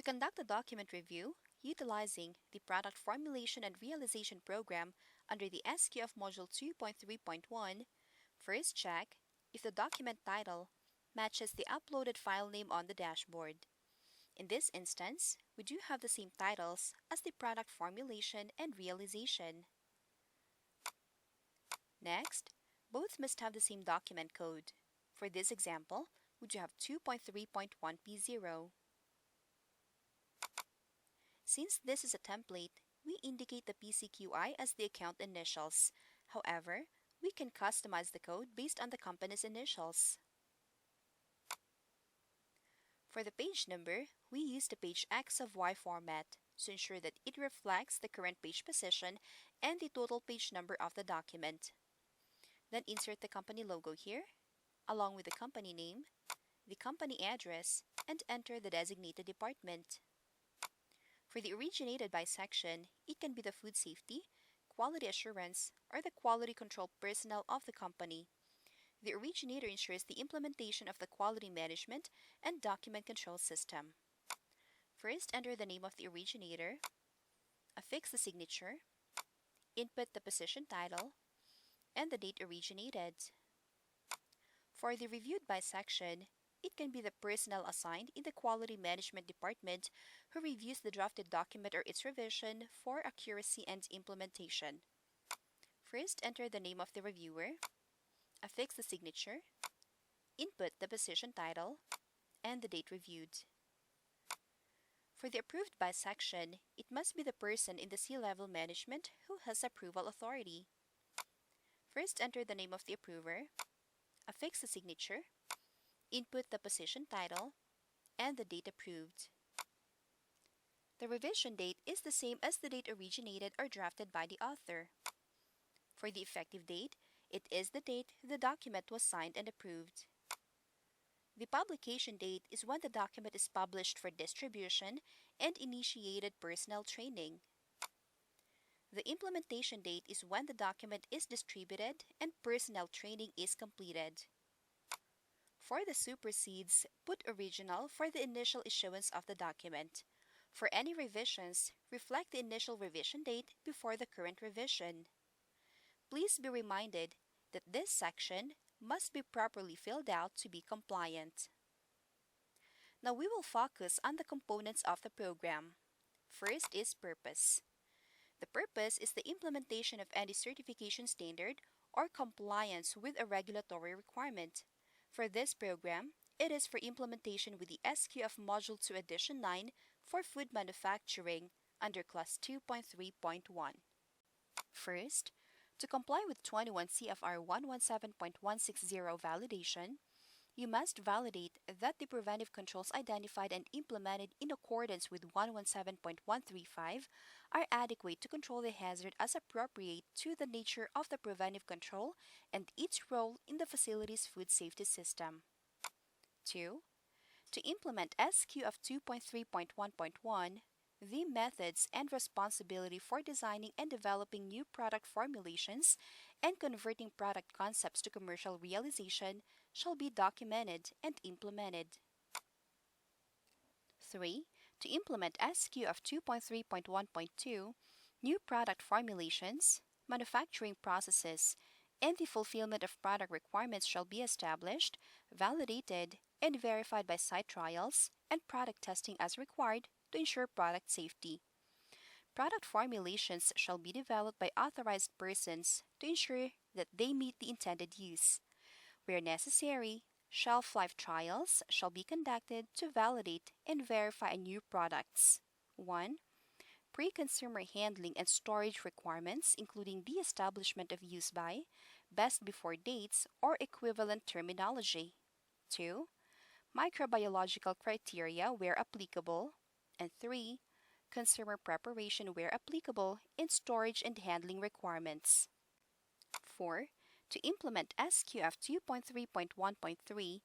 To conduct a document review, utilizing the Product Formulation and Realization program under the SQF Module 2.3.1, first check if the document title matches the uploaded file name on the dashboard. In this instance, we do have the same titles as the Product Formulation and Realization. Next, both must have the same document code. For this example, we do have 2.3.1P0. Since this is a template, we indicate the PCQI as the account initials. However, we can customize the code based on the company's initials. For the page number, we use the page X of Y format to ensure that it reflects the current page position and the total page number of the document. Then insert the company logo here, along with the company name, the company address, and enter the designated department. For the originated by section, it can be the food safety, quality assurance, or the quality control personnel of the company. The originator ensures the implementation of the quality management and document control system. First, enter the name of the originator, affix the signature, input the position title, and the date originated. For the reviewed by section, it can be the personnel assigned in the Quality Management Department who reviews the drafted document or its revision for accuracy and implementation. First, enter the name of the reviewer, affix the signature, input the position title, and the date reviewed. For the approved by section, it must be the person in the C-level management who has approval authority. First, enter the name of the approver, affix the signature, input the position title, and the date approved. The revision date is the same as the date originated or drafted by the author. For the effective date, it is the date the document was signed and approved. The publication date is when the document is published for distribution and initiated personnel training. The implementation date is when the document is distributed and personnel training is completed. For the supersedes, put original for the initial issuance of the document. For any revisions, reflect the initial revision date before the current revision. Please be reminded that this section must be properly filled out to be compliant. Now we will focus on the components of the program. First is purpose. The purpose is the implementation of any certification standard or compliance with a regulatory requirement. For this program, it is for implementation with the SQF Module 2 Edition 9 for food manufacturing under Class 2.3.1. First, to comply with 21 CFR 117.160 validation, you must validate that the preventive controls identified and implemented in accordance with 117.135 are adequate to control the hazard as appropriate to the nature of the preventive control and its role in the facility's food safety system. 2. To implement SQF 2.3.1.1, the methods and responsibility for designing and developing new product formulations and converting product concepts to commercial realization shall be documented and implemented. 3. To implement SQF 2.3.1.2, new product formulations, manufacturing processes, and the fulfillment of product requirements shall be established, validated, and verified by site trials and product testing as required to ensure product safety. Product formulations shall be developed by authorized persons to ensure that they meet the intended use. Where necessary, shelf life trials shall be conducted to validate and verify new products. 1. Pre-consumer handling and storage requirements, including the establishment of use by, best before dates, or equivalent terminology. 2. Microbiological criteria where applicable. And 3. Consumer preparation where applicable in storage and handling requirements. 4. To implement SQF 2.3.1.3,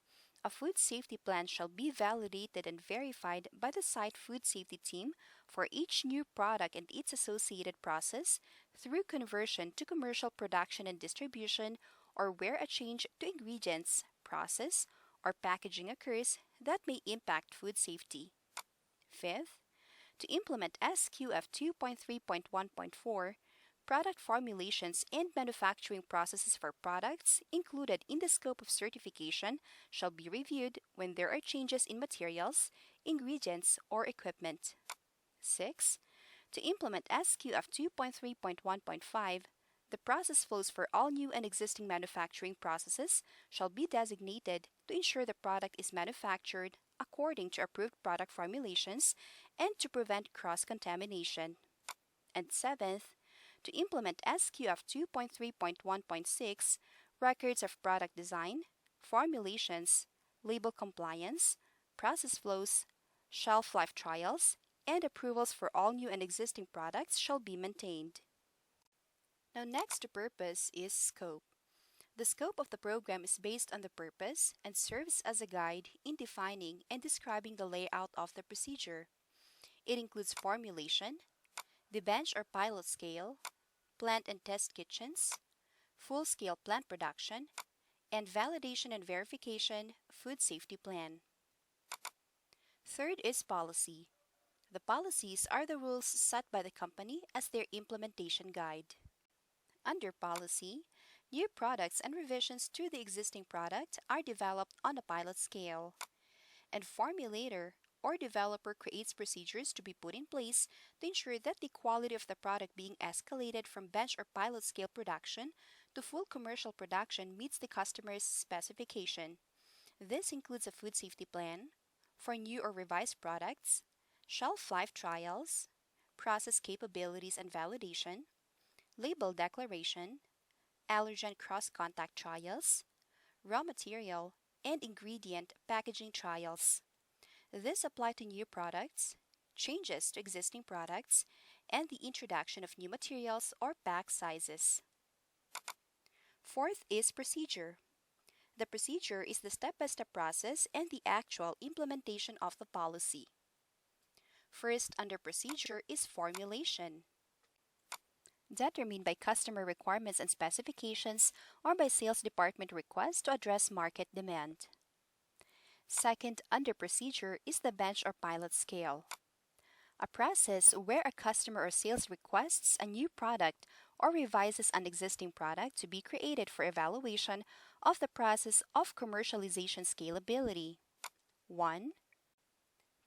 a food safety plan shall be validated and verified by the site food safety team for each new product and its associated process through conversion to commercial production and distribution, or where a change to ingredients, process, or packaging occurs that may impact food safety. Fifth, to implement SQF 2.3.1.4, product formulations and manufacturing processes for products included in the scope of certification shall be reviewed when there are changes in materials, ingredients, or equipment. 6. To implement SQF 2.3.1.5, the process flows for all new and existing manufacturing processes shall be designated to ensure the product is manufactured according to approved product formulations and to prevent cross-contamination. And seventh, to implement SQF 2.3.1.6, records of product design, formulations, label compliance, process flows, shelf life trials, and approvals for all new and existing products shall be maintained. Now next, the purpose is scope. The scope of the program is based on the purpose and serves as a guide in defining and describing the layout of the procedure. It includes formulation, the bench or pilot scale, plant and test kitchens, full-scale plant production, and validation and verification food safety plan. Third is policy. The policies are the rules set by the company as their implementation guide. Under policy, new products and revisions to the existing product are developed on a pilot scale, and formulator or developer creates procedures to be put in place to ensure that the quality of the product being escalated from bench or pilot scale production to full commercial production meets the customer's specification. This includes a food safety plan for new or revised products, shelf life trials, process capabilities and validation, label declaration, allergen cross-contact trials, raw material, and ingredient packaging trials. This apply to new products, changes to existing products, and the introduction of new materials or pack sizes. Fourth is procedure. The procedure is the step-by-step process and the actual implementation of the policy. First under procedure is formulation, determined by customer requirements and specifications or by sales department requests to address market demand. Second, under procedure is the bench or pilot scale, a process where a customer or sales requests a new product or revises an existing product to be created for evaluation of the process of commercialization scalability. 1.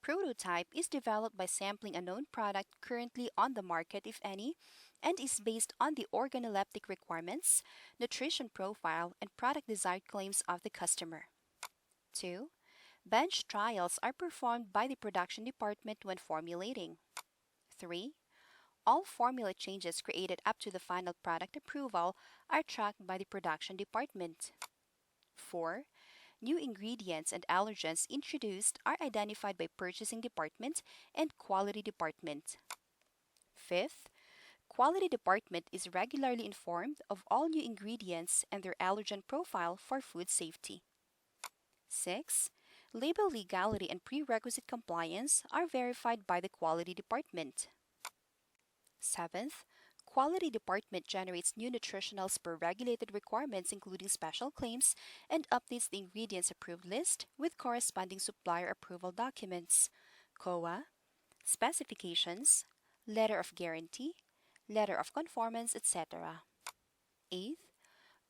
Prototype is developed by sampling a known product currently on the market, if any, and is based on the organoleptic requirements, nutrition profile, and product desired claims of the customer. 2. Bench trials are performed by the production department when formulating. 3. All formula changes created up to the final product approval are tracked by the production department. 4. New ingredients and allergens introduced are identified by purchasing department and quality department. 5th, quality department is regularly informed of all new ingredients and their allergen profile for food safety. 6. Label legality and prerequisite compliance are verified by the quality department. 7th, quality department generates new nutritionals per regulated requirements including special claims and updates the ingredients approved list with corresponding supplier approval documents, COA, specifications, letter of guarantee, letter of conformance, etc. 8th,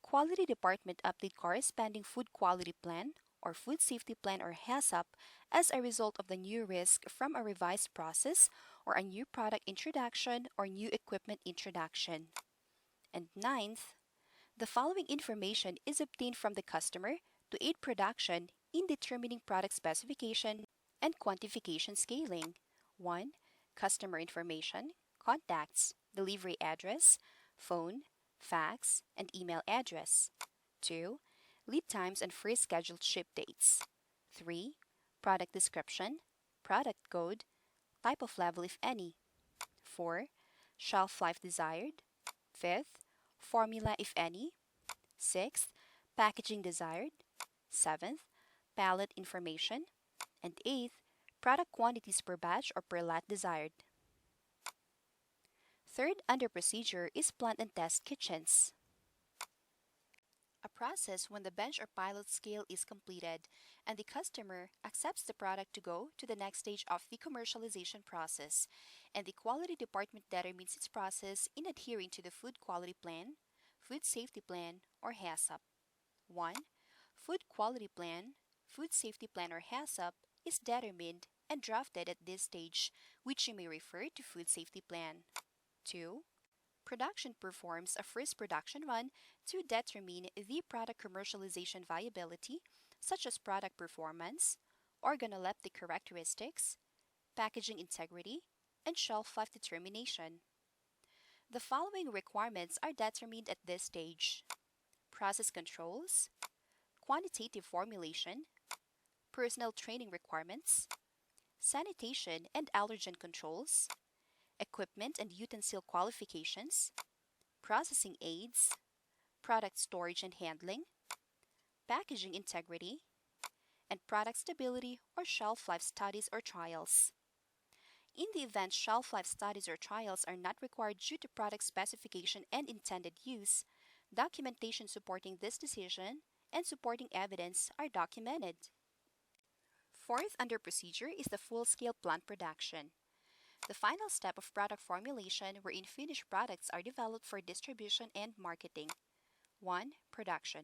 quality department update corresponding food quality plan or food safety plan or HACCP as a result of the new risk from a revised process or a new product introduction or new equipment introduction. And 9th, the following information is obtained from the customer to aid production in determining product specification and quantification scaling. 1. Customer information, contacts, delivery address, phone, fax, and email address. 2. Lead times and first scheduled ship dates. 3. Product description, product code, type of level if any. 4. Shelf life desired. 5th, formula if any. 6th, packaging desired. 7th, pallet information. And 8th, product quantities per batch or per lot desired. Third under procedure is plant and test kitchens. A process when the bench or pilot scale is completed and the customer accepts the product to go to the next stage of the commercialization process, and the quality department determines its process in adhering to the food quality plan, food safety plan, or HACCP. 1. Food quality plan, food safety plan, or HACCP is determined and drafted at this stage, which you may refer to food safety plan. 2. Production performs a first production run to determine the product commercialization viability, such as product performance, organoleptic characteristics, packaging integrity, and shelf life determination. The following requirements are determined at this stage: process controls, quantitative formulation, personnel training requirements, sanitation and allergen controls, equipment and utensil qualifications, processing aids, product storage and handling, packaging integrity, and product stability or shelf life studies or trials. In the event shelf life studies or trials are not required due to product specification and intended use, documentation supporting this decision and supporting evidence are documented. Fourth, under procedure, is the full-scale plant production. The final step of product formulation wherein finished products are developed for distribution and marketing. 1. Production.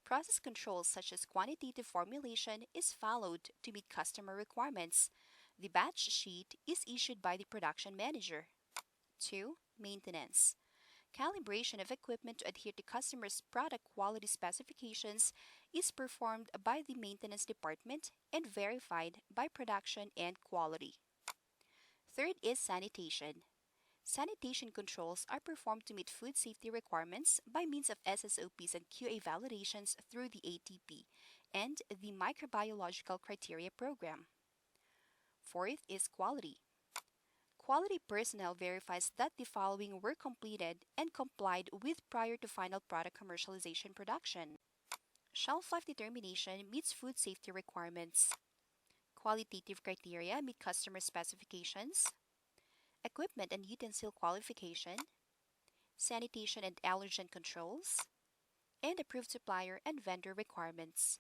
Process controls such as quantitative formulation is followed to meet customer requirements. The batch sheet is issued by the production manager. 2. Maintenance. Calibration of equipment to adhere to customers' product quality specifications is performed by the maintenance department and verified by production and quality. Third is sanitation. Sanitation controls are performed to meet food safety requirements by means of SSOPs and QA validations through the ATP and the Microbiological Criteria Program. Fourth is quality. Quality personnel verifies that the following were completed and complied with prior to final product commercialization production. Shelf life determination meets food safety requirements. Qualitative criteria meet customer specifications. Equipment and utensil qualification, sanitation and allergen controls, and approved supplier and vendor requirements.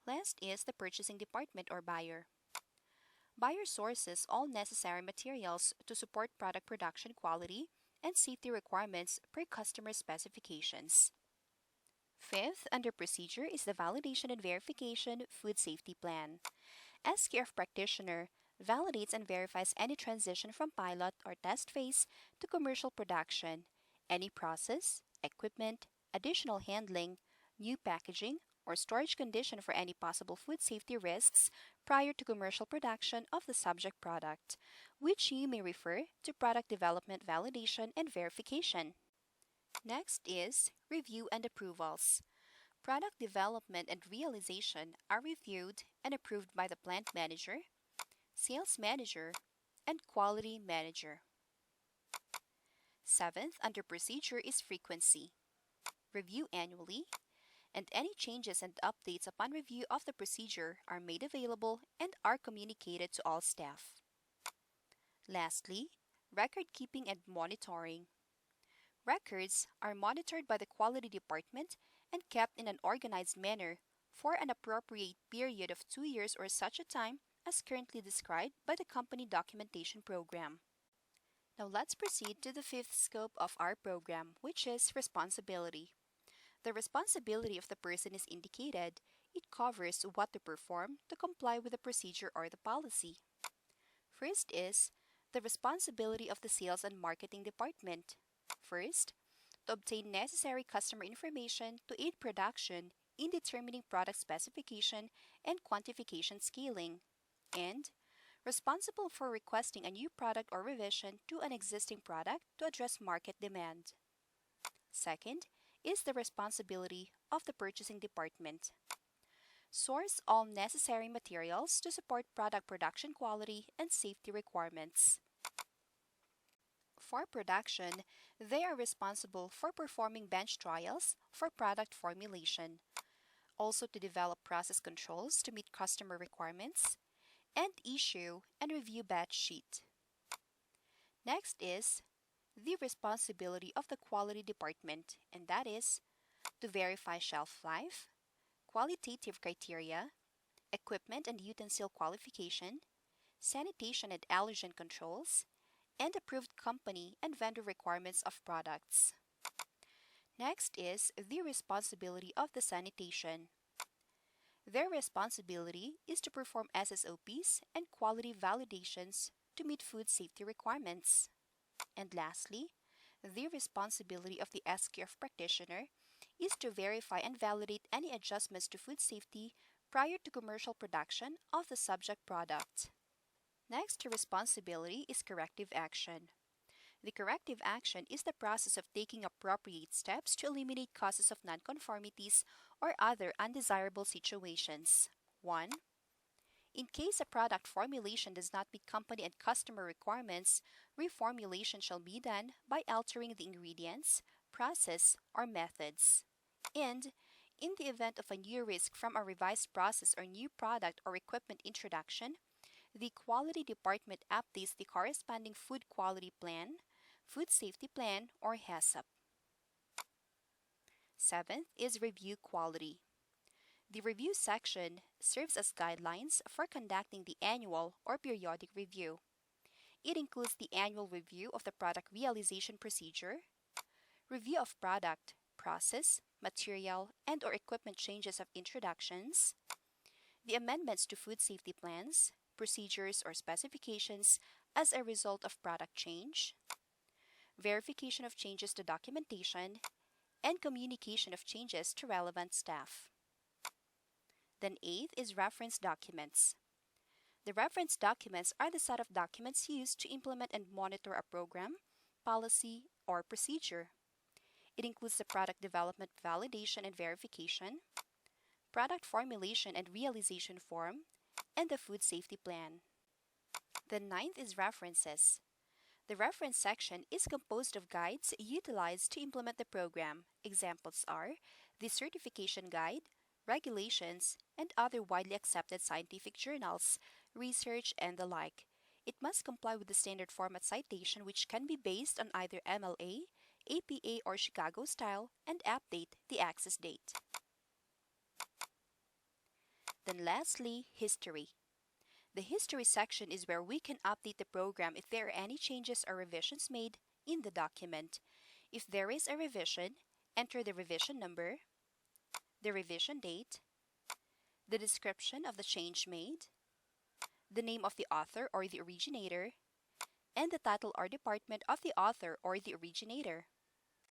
Last is the purchasing department or buyer. Buyer sources all necessary materials to support product production quality and safety requirements per customer specifications. Fifth, under procedure, is the validation and verification food safety plan. SQF practitioner validates and verifies any transition from pilot or test phase to commercial production, any process, equipment, additional handling, new packaging, or storage condition for any possible food safety risks prior to commercial production of the subject product, which you may refer to product development validation and verification. Next is review and approvals. Product development and realization are reviewed and approved by the plant manager, sales manager, and quality manager. Seventh, under procedure is frequency. Review annually, and any changes and updates upon review of the procedure are made available and are communicated to all staff. Lastly, record keeping and monitoring. Records are monitored by the quality department and kept in an organized manner for an appropriate period of 2 years or such a time as currently described by the company documentation program. Now let's proceed to the fifth scope of our program, which is responsibility. The responsibility of the person is indicated. It covers what to perform to comply with the procedure or the policy. First is the responsibility of the sales and marketing department. First, to obtain necessary customer information to aid production in determining product specification and quantification scaling, and responsible for requesting a new product or revision to an existing product to address market demand. Second is the responsibility of the purchasing department. Source all necessary materials to support product production quality and safety requirements. For production, they are responsible for performing bench trials for product formulation, also to develop process controls to meet customer requirements, and issue and review batch sheet. Next is the responsibility of the quality department, and that is to verify shelf life, qualitative criteria, equipment and utensil qualification, sanitation and allergen controls, and approved company and vendor requirements of products. Next is the responsibility of the sanitation. Their responsibility is to perform SSOPs and quality validations to meet food safety requirements. And lastly, the responsibility of the SQF practitioner is to verify and validate any adjustments to food safety prior to commercial production of the subject product. Next responsibility is corrective action. The corrective action is the process of taking appropriate steps to eliminate causes of nonconformities or other undesirable situations. 1. In case a product formulation does not meet company and customer requirements, reformulation shall be done by altering the ingredients, process, or methods. And in the event of a new risk from a revised process or new product or equipment introduction, the Quality Department updates the corresponding food quality plan, food safety plan, or HACCP. Seventh is review quality. The review section serves as guidelines for conducting the annual or periodic review. It includes the annual review of the product realization procedure, review of product, process, material, and or equipment changes of introductions, the amendments to food safety plans, procedures, or specifications as a result of product change, verification of changes to documentation, and communication of changes to relevant staff. Then eighth is reference documents. The reference documents are the set of documents used to implement and monitor a program, policy, or procedure. It includes the product development validation and verification, product formulation and realization form, and the food safety plan. The ninth is references. The reference section is composed of guides utilized to implement the program. Examples are the certification guide, regulations, and other widely accepted scientific journals, research, and the like. It must comply with the standard format citation, which can be based on either MLA, APA, or Chicago style, and update the access date. Then lastly, history. The history section is where we can update the program if there are any changes or revisions made in the document. If there is a revision, enter the revision number, the revision date, the description of the change made, the name of the author or the originator, and the title or department of the author or the originator.